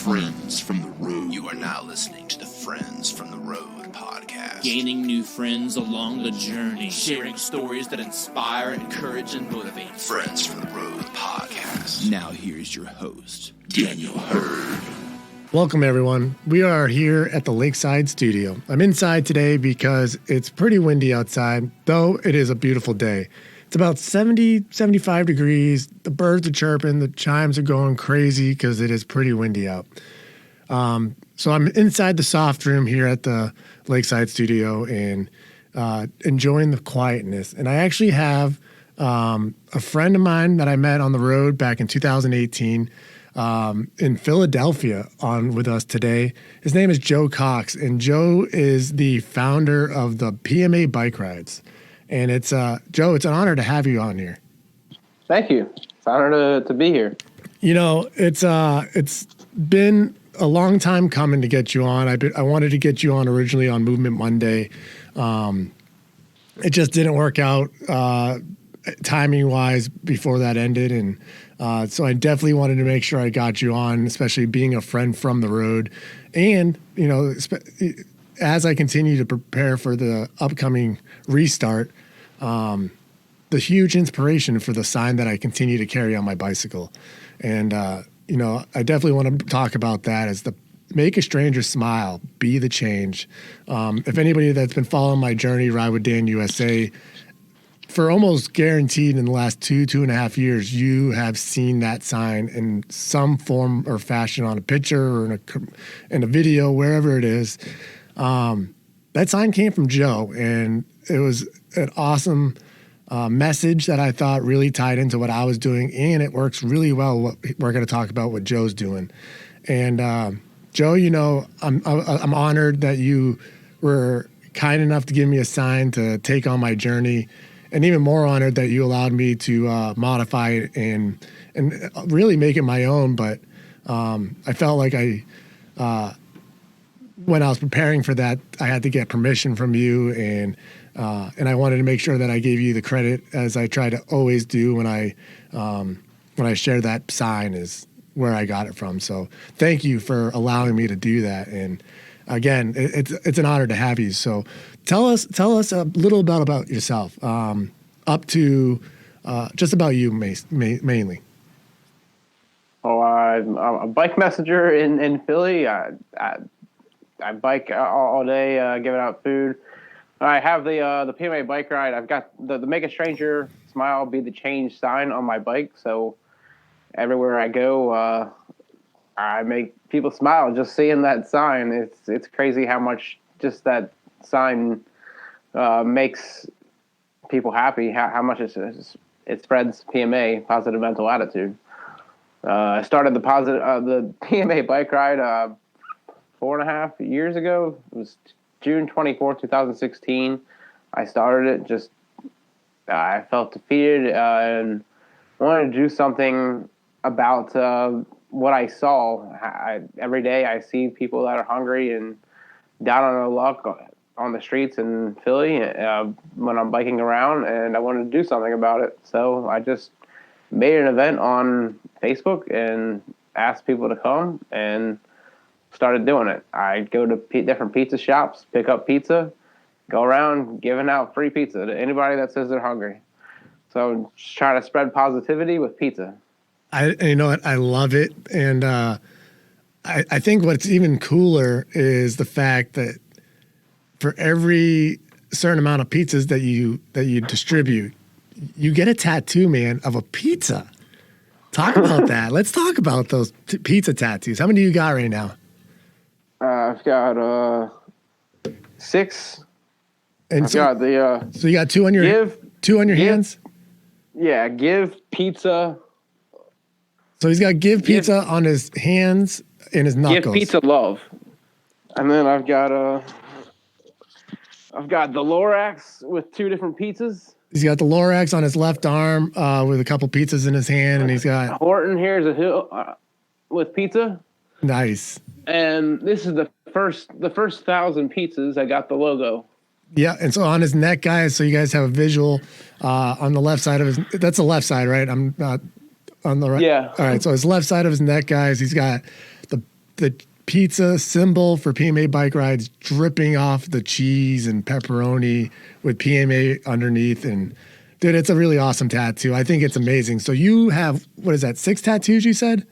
Friends from the Road. You are now listening to the Friends from the Road podcast. Gaining new friends along the journey. Sharing stories that inspire, encourage, and motivate. Friends from the Road podcast. Now here's your host, Daniel Hurd. Welcome, everyone. We are here at the Lakeside Studio. I'm inside today because it's pretty windy outside, though it is a beautiful day. It's about 70, 75 degrees. The birds are chirping. The chimes are going crazy because it is pretty windy out. So I'm inside the soft room here at the Lakeside Studio and enjoying the quietness. And I actually have a friend of mine that I met on the road back in 2018 in Philadelphia on with us today. His name is Joe Cox, and Joe is the founder of the PMA Bike Rides. And it's Joe, it's an honor to have you on here. Thank you. It's an honor to be here. You know, it's been a long time coming to get you on. I wanted to get you on originally on Movement Monday. It just didn't work out timing wise before that ended, and so I definitely wanted to make sure I got you on, especially being a friend from the road, and you know, as I continue to prepare for the upcoming restart, the huge inspiration for the sign that I continue to carry on my bicycle. And, you know, I definitely want to talk about that as the make a stranger smile, be the change. If anybody that's been following my journey, Ride with Dan USA, for almost guaranteed in the last 2.5 years, you have seen that sign in some form or fashion on a picture or in a video, wherever it is. That sign came from Joe, and it was an awesome message that I thought really tied into what I was doing, and it works really well. What we're going to talk about what Joe's doing, and Joe, you know, I'm honored that you were kind enough to give me a sign to take on my journey, and even more honored that you allowed me to modify it and really make it my own. But I felt like when I was preparing for that, I had to get permission from you, and I wanted to make sure that I gave you the credit, as I try to always do when I share that sign is where I got it from. So thank you for allowing me to do that. And again, it's an honor to have you. So tell us a little about yourself, up to just about you mainly. Oh, I'm a bike messenger in Philly. I bike all day, giving out food. I have the PMA Bike Ride. I've got the Make a Stranger Smile, Be the Change sign on my bike. So everywhere I go, I make people smile just seeing that sign. It's crazy how much just that sign makes people happy. How much it spreads PMA, positive mental attitude. I started the PMA Bike Ride 4.5 years ago. It was June 24th, 2016. I started it. Just I felt defeated and wanted to do something about what I saw. Every day I see people that are hungry and down on their luck on the streets in Philly when I'm biking around, and I wanted to do something about it. So I just made an event on Facebook and asked people to come, and started doing it. I go to different pizza shops, pick up pizza, go around giving out free pizza to anybody that says they're hungry. So just trying to spread positivity with pizza. You know what? I love it. And I think what's even cooler is the fact that for every certain amount of pizzas that you distribute, you get a tattoo, man, of a pizza. Talk about that. Let's talk about those pizza tattoos. How many do you got right now? I've got 6. And so you got two on your hands? Yeah, give pizza. So he's got give pizza on his hands and his knuckles. Give pizza love. And then I've got the Lorax with 2 different pizzas. He's got the Lorax on his left arm with a couple pizzas in his hand, and he's got Horton Here's a Hill with pizza. Nice. And this is the first 1,000 pizzas. I got the logo. Yeah, and so on his neck, guys, so you guys have a visual on the left side of his. That's the left side, right? I'm not on the right. Yeah. All right. So his left side of his neck, guys, he's got the pizza symbol for PMA Bike Rides dripping off the cheese and pepperoni with PMA underneath. And dude, it's a really awesome tattoo. I think it's amazing. So you have, what is that, 6 tattoos you said?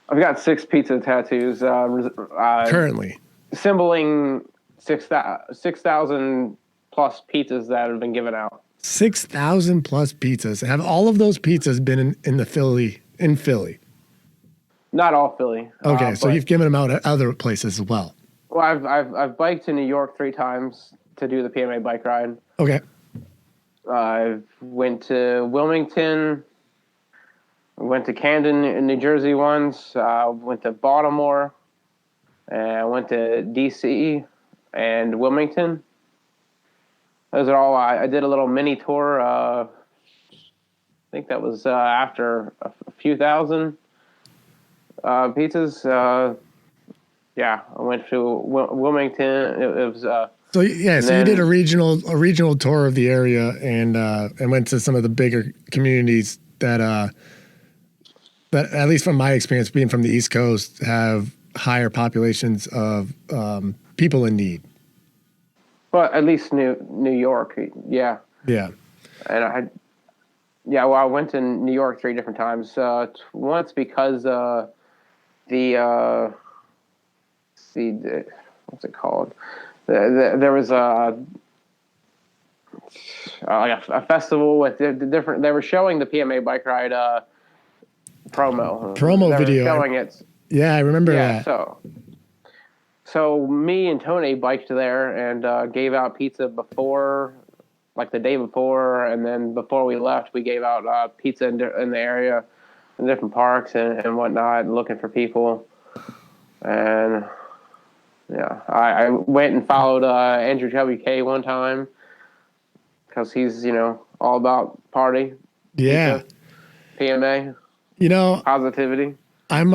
I've got 6 pizza tattoos. Currently. Symboling 6,000 plus pizzas that have been given out. 6,000 plus pizzas. Have all of those pizzas been in Philly? Not all Philly. Okay, so you've given them out at other places as well. Well, I've biked to New York 3 times to do the PMA Bike Ride. Okay. I went to Wilmington. Went to Camden in New Jersey once. Went to Baltimore. And I went to DC and Wilmington. Those are all. I did a little mini tour. I think that was after a few thousand pizzas. Yeah, I went to Wilmington. It was. So you did a regional tour of the area and went to some of the bigger communities that at least from my experience being from the East Coast have higher populations of people in need. Well, at least New York, yeah. Yeah. And I went to New York 3 different times. Once because what's it called? There was a festival with the different. They were showing the PMA Bike Ride promo video. Showing it. Yeah, I remember that. So me and Tony biked there and gave out pizza before, like the day before, and then before we left, we gave out pizza in the area, in different parks and whatnot, looking for people. And yeah, I went and followed Andrew WK one time because he's all about party. Yeah, pizza, PMA. Positivity. I'm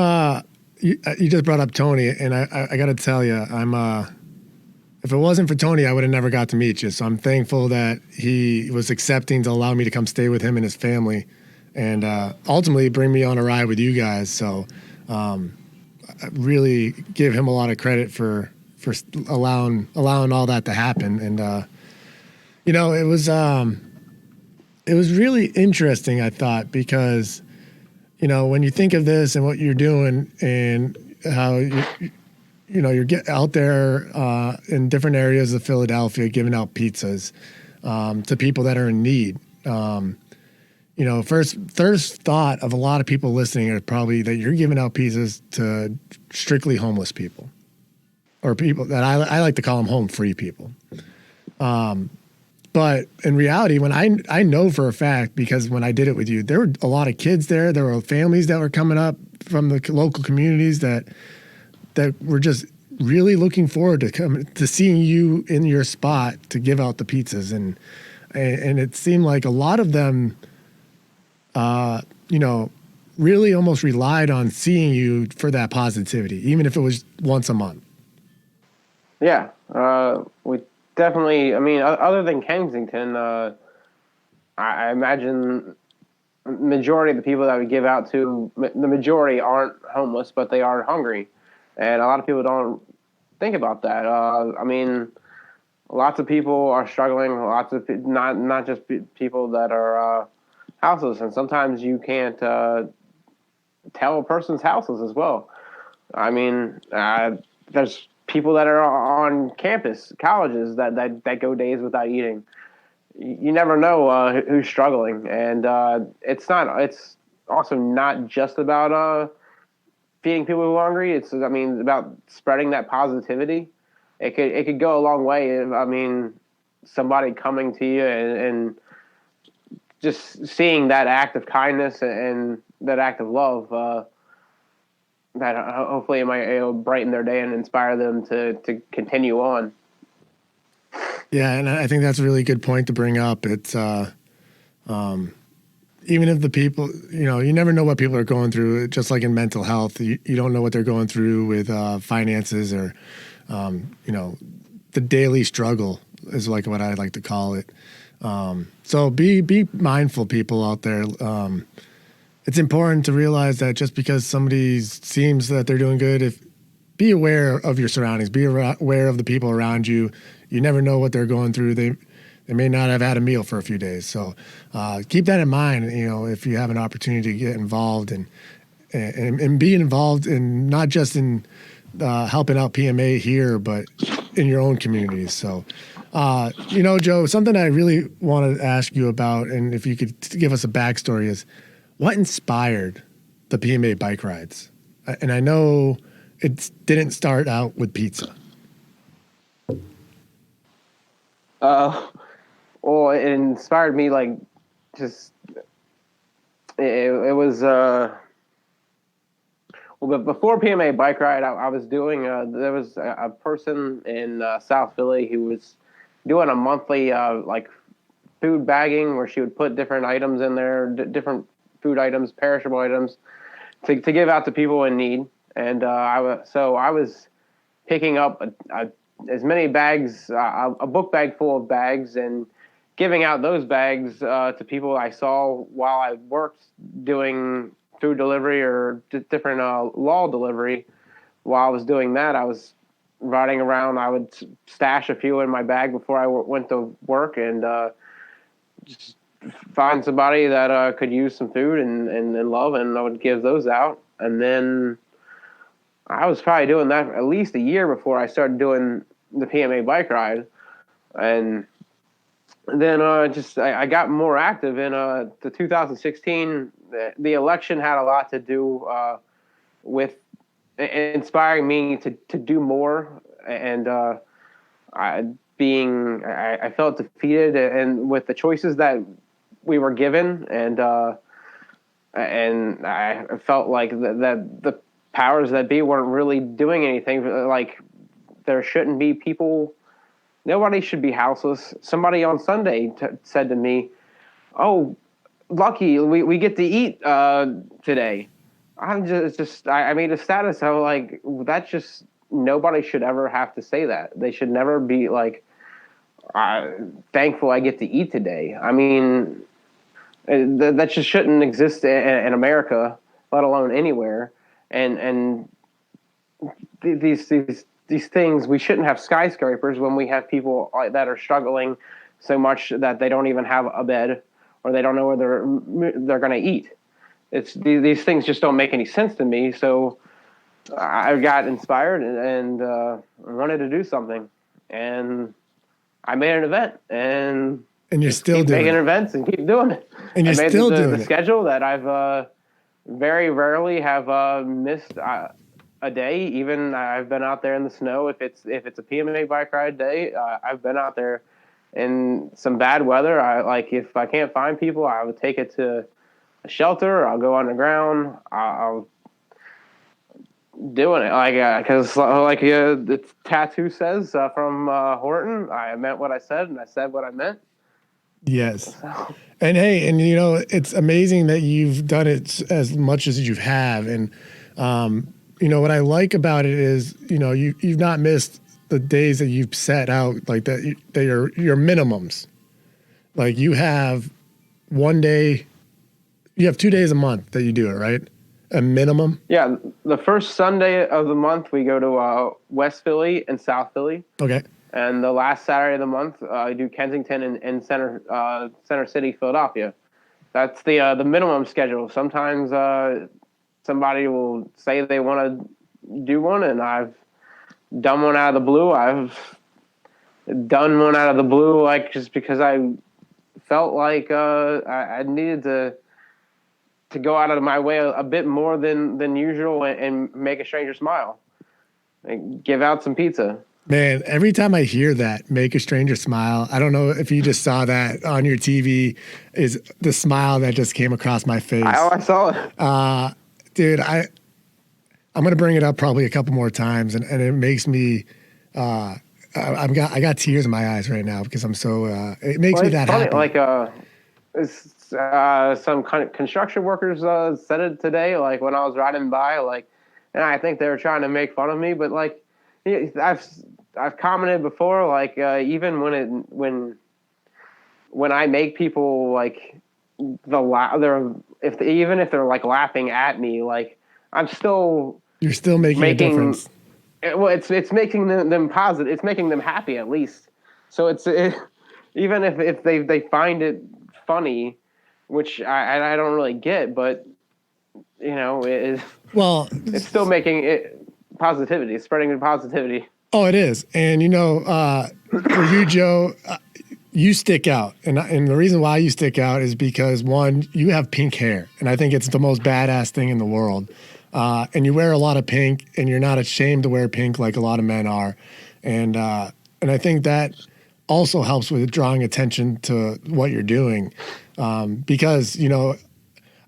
you just brought up Tony, and I got to tell you, if it wasn't for Tony, I would have never got to meet you. So I'm thankful that he was accepting to allow me to come stay with him and his family, and ultimately bring me on a ride with you guys. So I really give him a lot of credit for allowing all that to happen. And it was really interesting, I thought, because when you think of this and what you're doing and how you're out there in different areas of Philadelphia giving out pizzas to people that are in need. First thought of a lot of people listening are probably that you're giving out pizzas to strictly homeless people, or people that I like to call them home free people. But in reality, when I know for a fact, because when I did it with you, there were a lot of kids there. There were families that were coming up from the local communities that were just really looking forward to seeing you in your spot to give out the pizzas. And it seemed like a lot of them, really almost relied on seeing you for that positivity, even if it was once a month. Yeah. We definitely, other than Kensington, I imagine majority of the people that we give out to, the majority aren't homeless, but they are hungry. And a lot of people don't think about that. Lots of people are struggling, not just people that are houseless. And sometimes you can't tell a person's houseless as well. There's people that are on campus, colleges that go days without eating. You never know who's struggling, and it's also not just about feeding people who are hungry. It's about spreading that positivity. It could go a long way. If, somebody coming to you and just seeing that act of kindness and that act of love. That hopefully it might brighten their day and inspire them to continue on. Yeah, and I think that's a really good point to bring up. It's even if the people, you never know what people are going through. Just like in mental health, you don't know what they're going through with finances or, the daily struggle is like what I like to call it. So be mindful, people out there. it's important to realize that just because somebody seems that they're doing good, be aware of your surroundings, be aware of the people around you. You never know what they're going through. They may not have had a meal for a few days. So keep that in mind, if you have an opportunity to get involved and be involved in not just in helping out PMA here, but in your own communities. So, Joe, something I really wanted to ask you about, and if you could give us a backstory, is what inspired the PMA Bike Rides? And I know it didn't start out with pizza. Well, it inspired me, like, just, it was, well, but before PMA Bike Ride, I was doing, there was a person in South Philly who was doing a monthly, like, food bagging where she would put different items in there, different food items, perishable items, to give out to people in need. And I was picking up as many bags, a book bag full of bags, and giving out those bags to people I saw while I worked doing food delivery or different law delivery. While I was doing that, I was riding around. I would stash a few in my bag before I went to work, and just find somebody that could use some food and love, and I would give those out. And then I was probably doing that at least a year before I started doing the PMA Bike Ride. And then I got more active in the 2016. The election had a lot to do with inspiring me to do more, and I felt defeated and with the choices that we were given, and I felt like that the powers that be weren't really doing anything. Like, there shouldn't be people. Nobody should be houseless. Somebody on Sunday said to me, "Oh, lucky we get to eat today." I made a status. I was like, that's just, nobody should ever have to say that. They should never be like, thankful I get to eat today. I mean, that just shouldn't exist in America, let alone anywhere. And these things, we shouldn't have skyscrapers when we have people that are struggling so much that they don't even have a bed, or they don't know where they're going to eat. These things just don't make any sense to me. So I got inspired and wanted to do something, and I made an event, and you're still keep doing making it. events and keep doing it. And you're still doing the it. schedule that I've very rarely have missed a day. Even I've been out there in the snow. If it's a PMA Bike Ride day, I've been out there in some bad weather. If I can't find people, I would take it to a shelter. I'll go underground. I'll doing it because the tattoo says from Horton, I meant what I said, and I said what I meant. Yes. And hey, and it's amazing that you've done it as much as you have. And what I like about it is, you've not missed the days that you've set out, like that your minimums. Like, you have 1 day, you have 2 days a month that you do it, right? A minimum? Yeah, the first Sunday of the month we go to West Philly and South Philly. Okay. And the last Saturday of the month I do Kensington and Center City, Philadelphia. That's the minimum schedule. Sometimes somebody will say they want to do one, and I've done one out of the blue. I've done one out of the blue, like, just because I felt like I needed to go out of my way a bit more than usual and make a stranger smile, and give out some pizza. Man, every time I hear that, make a stranger smile, I don't know if you just saw that on your TV, is the smile that just came across my face. I saw it. Dude, I'm going to bring it up probably a couple more times, and it makes me, I got tears in my eyes right now because I'm so, it makes me that funny. happy. Like, some construction workers said it today, like, when I was riding by, like, and I think they were trying to make fun of me, but, like, I've commented before, like, even when I make people, like, even if they're like laughing at me, like you're still making a difference. Well, it's making them positive. It's making them happy at least. So even if they find it funny, which I don't really get, but it's still making it positivity, spreading positivity. Oh, it is. And for you, Joe, you stick out, and the reason why you stick out is because, one, you have pink hair, and I think it's the most badass thing in the world. And you wear a lot of pink, and you're not ashamed to wear pink like a lot of men are, and I think that also helps with drawing attention to what you're doing, because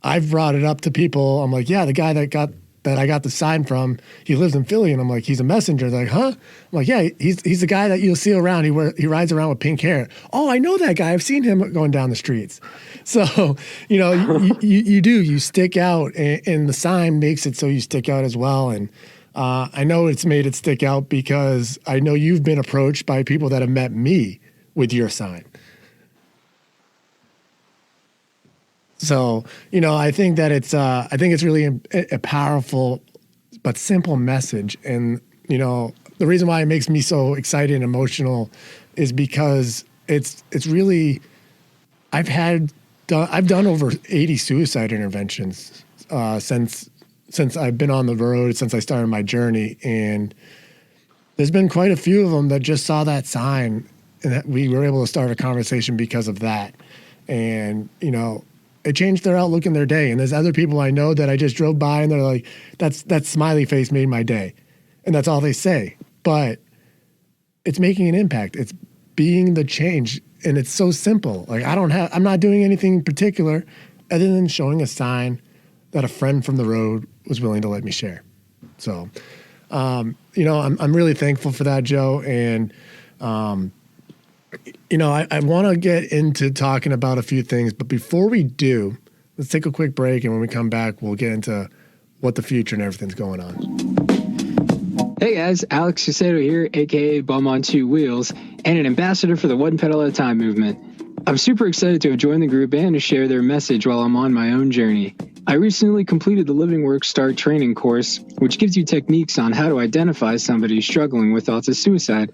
I've brought it up to people. I'm like, yeah, the guy that I got the sign from, he lives in Philly, and I'm like, he's a messenger. They're like, huh? I'm like, yeah, he's the guy that you'll see around. He rides around with pink hair. Oh, I know that guy. I've seen him going down the streets. So you stick out, and the sign makes it so you stick out as well. And I know it's made it stick out because I know you've been approached by people that have met me with your sign. So, I think that it's really a powerful but simple message. And, the reason why it makes me so excited and emotional is because it's really, I've done over 80 suicide interventions since I've been on the road, since I started my journey. And there's been quite a few of them that just saw that sign, and that we were able to start a conversation because of that. And, it changed their outlook in their day. And there's other people I know that I just drove by and they're like, that smiley face made my day. And that's all they say. But it's making an impact. It's being the change. And it's so simple. Like, I'm not doing anything particular other than showing a sign that a friend from the road was willing to let me share. So, I'm really thankful for that, Joe. And, I want to get into talking about a few things, but before we do, let's take a quick break, and when we come back, we'll get into what the future and everything's going on. Hey guys, Alex Casedo here, aka Bum on Two Wheels, and an ambassador for the One Pedal at a Time movement. I'm super excited to have joined the group and to share their message while I'm on my own journey. I recently completed the Living Work Start training course, which gives you techniques on how to identify somebody struggling with thoughts of suicide,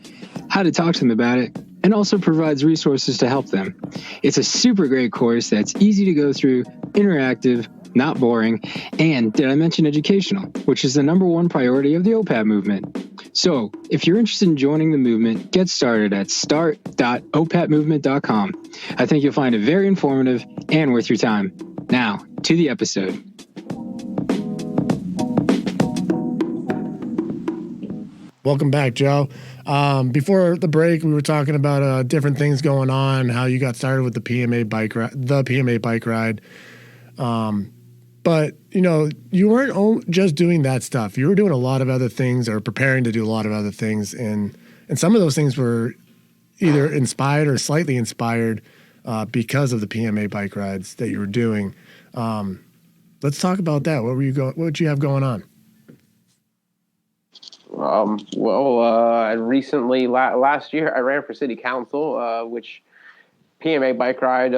how to talk to them about it, and also provides resources to help them. It's a super great course that's easy to go through, interactive, not boring, and did I mention educational, which is the #1 priority of the OPAT movement. So if you're interested in joining the movement, get started at start.opatmovement.com. I think you'll find it very informative and worth your time. Now, to the episode. Welcome back, Joe. Before the break, we were talking about different things going on, how you got started with the PMA Bike Ride. But, you weren't just doing that stuff. You were doing a lot of other things, or preparing to do a lot of other things. And some of those things were either inspired or slightly inspired because of the PMA Bike Rides that you were doing. Let's talk about that. What did you have going on? I recently, last year, I ran for city council, which PMA Bike Ride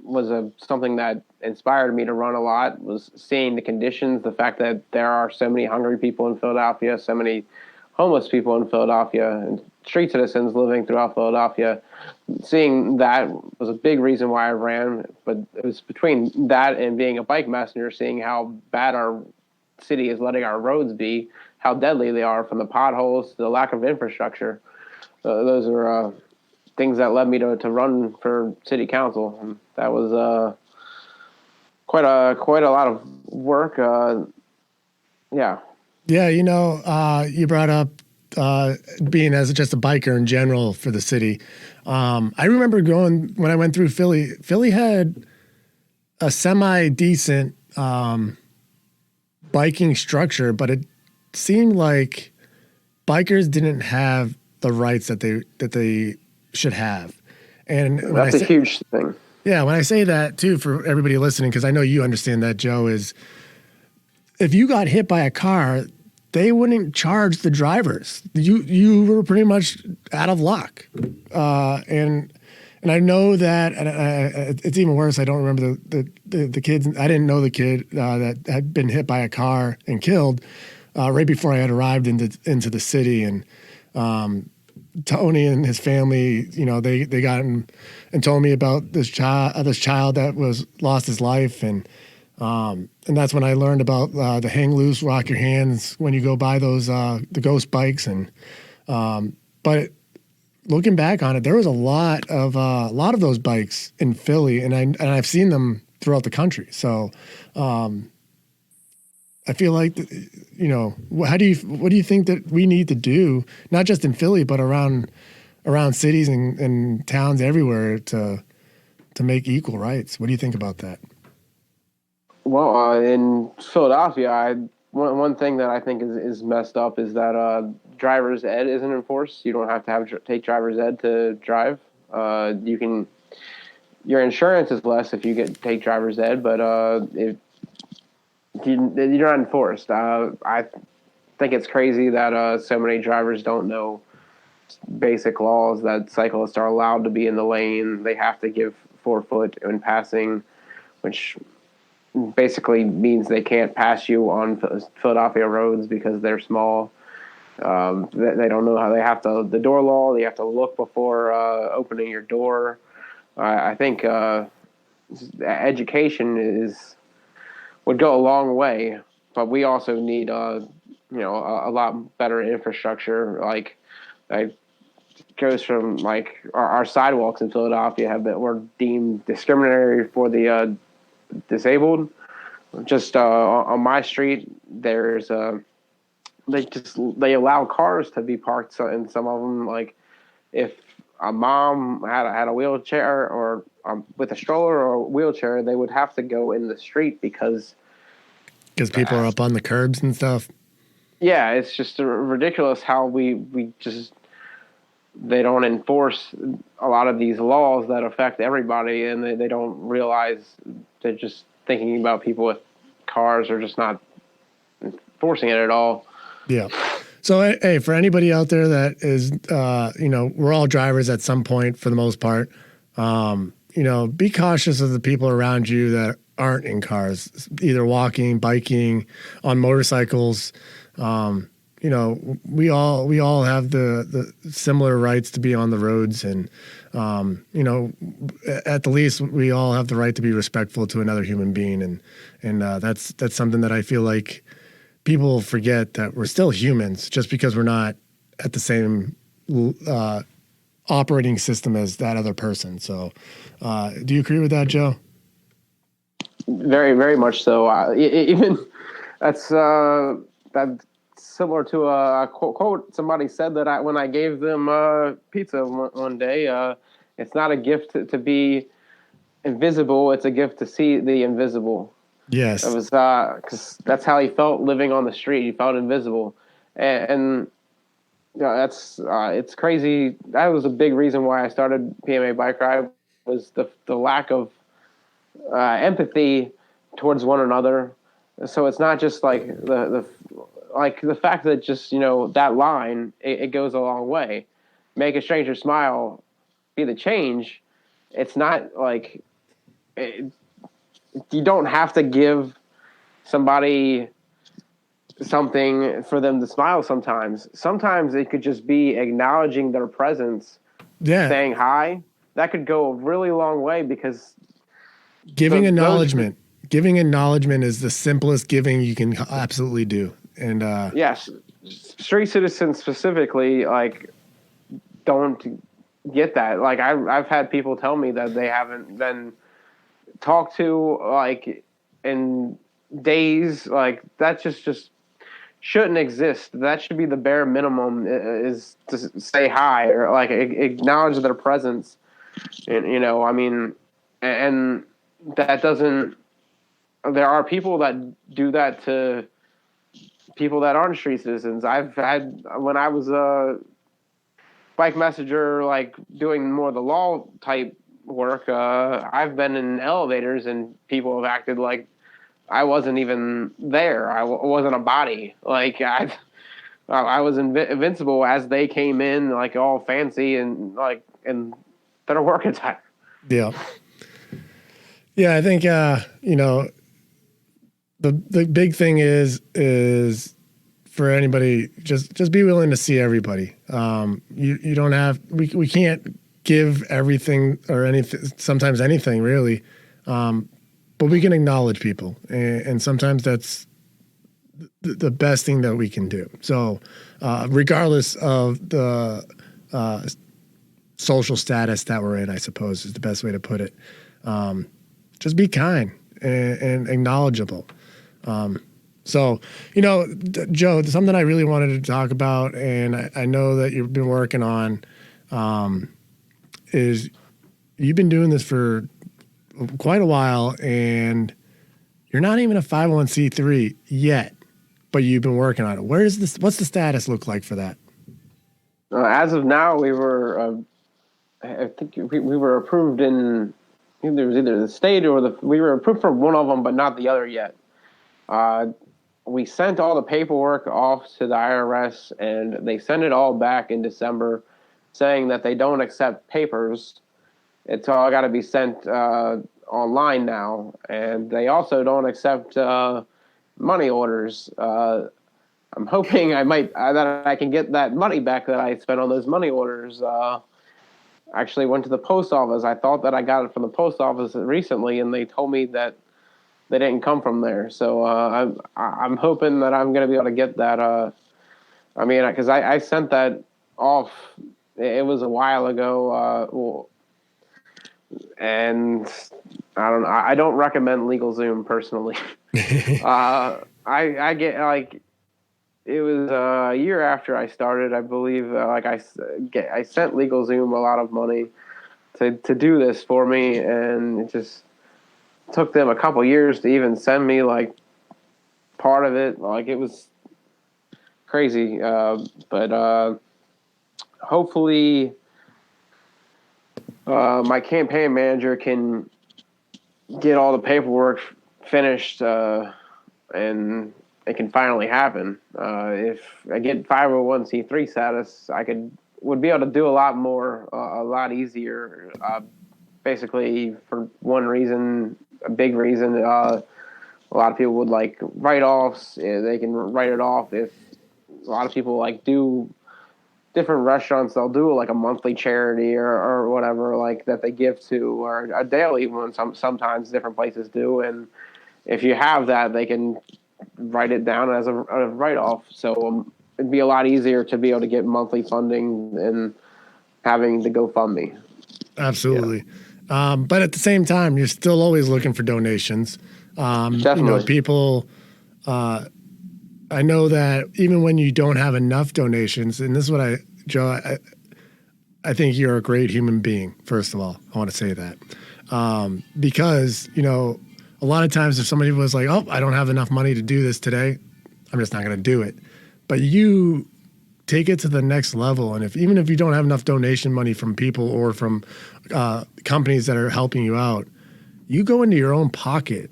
was something that inspired me to run a lot, was seeing the conditions, the fact that there are so many hungry people in Philadelphia, so many homeless people in Philadelphia, and street citizens living throughout Philadelphia. Seeing that was a big reason why I ran, but it was between that and being a bike messenger, seeing how bad our city is letting our roads be, how deadly they are, from the potholes to the lack of infrastructure. Those are things that led me to run for city council. And that was quite a lot of work. Yeah. Yeah, you brought up being as just a biker in general for the city. I remember when I went through Philly. Philly had a semi-decent biking structure, but it seemed like bikers didn't have the rights that they should have. And that's a huge thing. Yeah, when I say that too, for everybody listening, because I know you understand that, Joe, is if you got hit by a car, they wouldn't charge the drivers. You were pretty much out of luck. And and I know that, and it's even worse. I don't remember the kids. I didn't know the kid that had been hit by a car and killed right before I had arrived into the city. And Tony and his family, they got in and told me about this child that was lost his life, and that's when I learned about the hang loose, rock your hands when you go buy those the ghost bikes. And but looking back on it, there was a lot of those bikes in Philly, and I've seen them throughout the country. So I feel like, what do you think that we need to do, not just in Philly, but around cities and towns everywhere to make equal rights? What do you think about that? Well, in Philadelphia, one thing that I think is messed up is that driver's ed isn't enforced. You don't have to take driver's ed to drive. Your insurance is less if you take driver's ed, but you're not enforced. I think it's crazy that so many drivers don't know basic laws, that cyclists are allowed to be in the lane. They have to give 4 foot in passing, which basically means they can't pass you on Philadelphia roads because they're small. They don't know how the door law, they have to look before opening your door. I think education would go a long way, but we also need a lot better infrastructure. Like, it goes from like our sidewalks in Philadelphia were deemed discriminatory for the disabled. Just on my street, there's they allow cars to be parked in some of them. Like, if a mom had a wheelchair or with a stroller or a wheelchair, they would have to go in the street because people are up on the curbs and stuff. Yeah, it's just ridiculous how they don't enforce a lot of these laws that affect everybody, and they don't realize they're just thinking about people with cars or just not enforcing it at all. Yeah. So, hey, for anybody out there that is, we're all drivers at some point for the most part. Be cautious of the people around you that aren't in cars, either walking, biking, on motorcycles. We all have the similar rights to be on the roads, and at the least, we all have the right to be respectful to another human being, and that's something that I feel like people forget, that we're still humans just because we're not at the same operating system as that other person. So, do you agree with that, Joe? Very, very much so. Even that's similar to a quote somebody said that when I gave them pizza one day. It's not a gift to be invisible; it's a gift to see the invisible. Yes, it was because that's how he felt living on the street. He felt invisible, and that's it's crazy. That was a big reason why I started PMA Bike Ride, was the lack of empathy towards one another. So it's not just like the fact that just that line, it goes a long way. Make a stranger smile, be the change. It's not like you don't have to give somebody something for them to smile. Sometimes it could just be acknowledging their presence, saying hi. That could go a really long way, because giving acknowledgement is the simplest giving you can absolutely do. And yes, street citizens specifically don't get that. Like, I've had people tell me that they haven't been talked to in days. Like, that just shouldn't exist. That should be the bare minimum, is to say hi or acknowledge their presence. And and that doesn't. There are people that do that to people that aren't street citizens. I've had, when I was a bike messenger, doing more of the law type work, I've been in elevators and people have acted like I wasn't even there. I wasn't a body. I was invincible as they came in, all fancy and better work attire. Yeah. Yeah, I think you know, the big thing is for anybody, just be willing to see everybody. You don't have, we can't give everything or anything, sometimes anything really, but we can acknowledge people, and sometimes that's the best thing that we can do. So regardless of the social status that we're in, I suppose is the best way to put it. Just be kind and acknowledgeable. So, you know, Joe, something I really wanted to talk about, and I know that you've been working on, is you've been doing this for quite a while, and you're not even a 501c3 yet, but you've been working on it. What's the status look like for that? As of now, we were, I think we were approved in, it was either the state or we were approved for one of them, but not the other yet. We sent all the paperwork off to the IRS, and they sent it all back in December, saying that they don't accept papers. It's all got to be sent online now, and they also don't accept money orders. I'm hoping that I can get that money back that I spent on those money orders. Actually went to the post office. I thought that I got it from the post office recently, and they told me that they didn't come from there. So I'm hoping that I'm going to be able to get that. I mean, because I sent that off. It was a while ago, and I don't recommend LegalZoom personally. I get like. It was a year after I started, I believe. I sent LegalZoom a lot of money to do this for me, and it just took them a couple years to even send me like part of it. Like, it was crazy, but hopefully my campaign manager can get all the paperwork finished, and it can finally happen. If I get 501c3 status, would be able to do a lot more, a lot easier. Basically, for one reason, a big reason, a lot of people would like write-offs. They can write it off if a lot of people like do different restaurants. They'll do like a monthly charity or whatever, like that they give to, or a daily one. Sometimes different places do, and if you have that, they can write it down as a write-off. So it'd be a lot easier to be able to get monthly funding than having the GoFundMe. Absolutely. Yeah. But at the same time, you're still always looking for donations. Definitely. You know, people, I know that even when you don't have enough donations, and this is what Joe, I think you're a great human being, first of all. I want to say that. Because, you know, a lot of times if somebody was like, oh, I don't have enough money to do this today, I'm just not going to do it. But you take it to the next level. And even if you don't have enough donation money from people or from companies that are helping you out, you go into your own pocket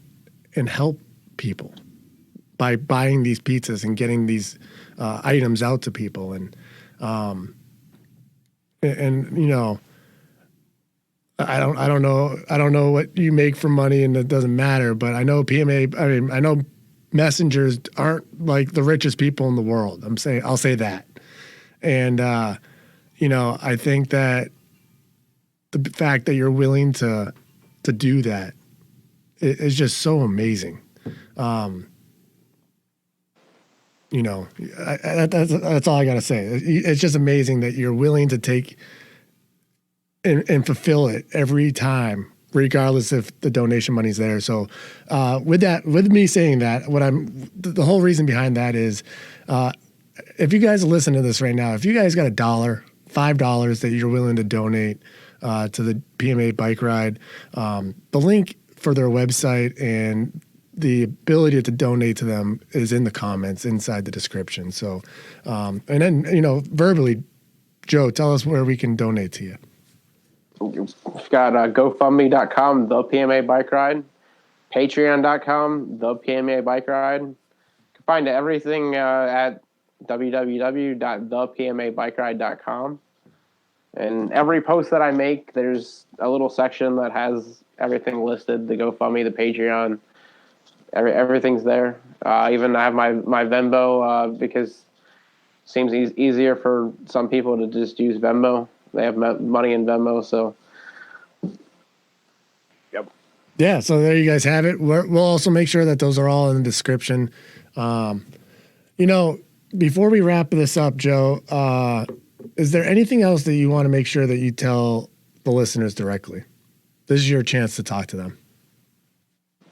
and help people by buying these pizzas and getting these items out to people. And you know, I don't know what you make for money, and it doesn't matter. But I know I know messengers aren't like the richest people in the world. I'll say that. And you know, I think that the fact that you're willing to do that is just so amazing. You know, that's all I gotta say. It's just amazing that you're willing to take and fulfill it every time, regardless if the donation money's there. So with me saying that, the whole reason behind that is, if you guys listen to this right now, if you guys got $5 that you're willing to donate to the PMA Bike Ride, the link for their website and the ability to donate to them is in the comments inside the description. So, and then, you know, verbally, Joe, tell us where we can donate to you. We've got GoFundMe.com, the PMA Bike Ride, Patreon.com, the PMA Bike Ride. You can find everything at www.thepmabikeRide.com. And every post that I make, there's a little section that has everything listed: the GoFundMe, the Patreon, everything's there. Even I have my Venmo because it seems easier for some people to just use Venmo. They have money in Venmo, so. Yep. Yeah, so there you guys have it. We'll also make sure that those are all in the description. Before we wrap this up, Joe, is there anything else that you want to make sure that you tell the listeners directly? This is your chance to talk to them.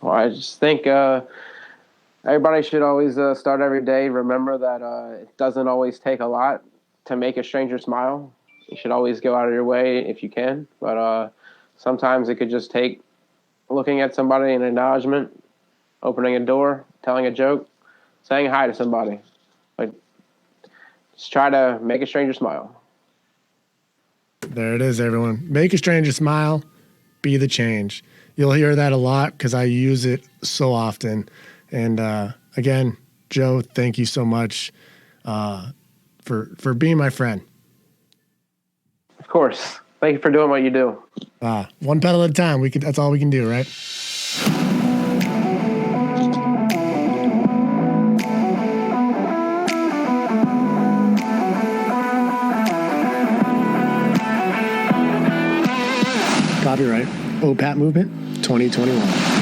Well, I just think everybody should always start every day. Remember that it doesn't always take a lot to make a stranger smile. You should always go out of your way if you can. But sometimes it could just take looking at somebody in acknowledgement, opening a door, telling a joke, saying hi to somebody. Like, just try to make a stranger smile. There it is, everyone. Make a stranger smile. Be the change. You'll hear that a lot because I use it so often. And again, Joe, thank you so much for being my friend. Of course. Thank you for doing what you do. One pedal at a time. That's all we can do, right? Copyright OPAT Movement 2021.